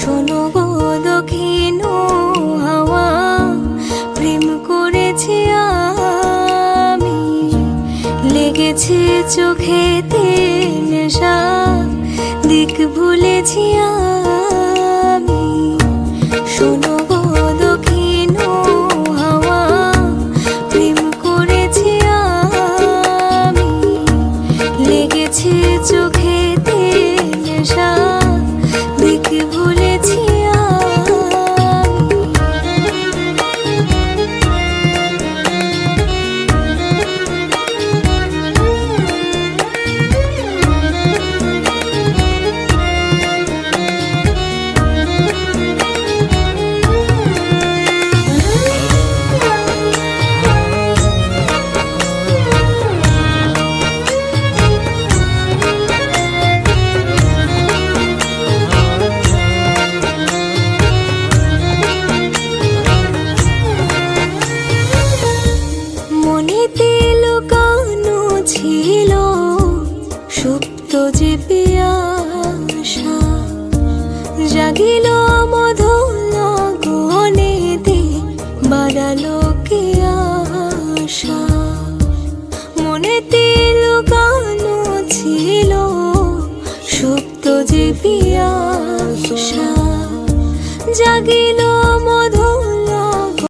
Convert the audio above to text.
শোনো গো দক্ষিণ হাওয়া, প্রেম করেছি আমি, লেগেছে চোখেতে নেশা, দিক ভুলেছি আমি। শোনো গো দক্ষিণ হাওয়া, প্রেম করেছি আমি, লেগেছে চোখেতে নেশা, দিক ভুলেছি ছিল সুপ্ত যে পিয়াসা, জাগিল মধুর গহনেতে, বাড়ালো কে আশা। মনেতে লুকানো ছিল সুপ্ত যে পিয়াসা, জাগিল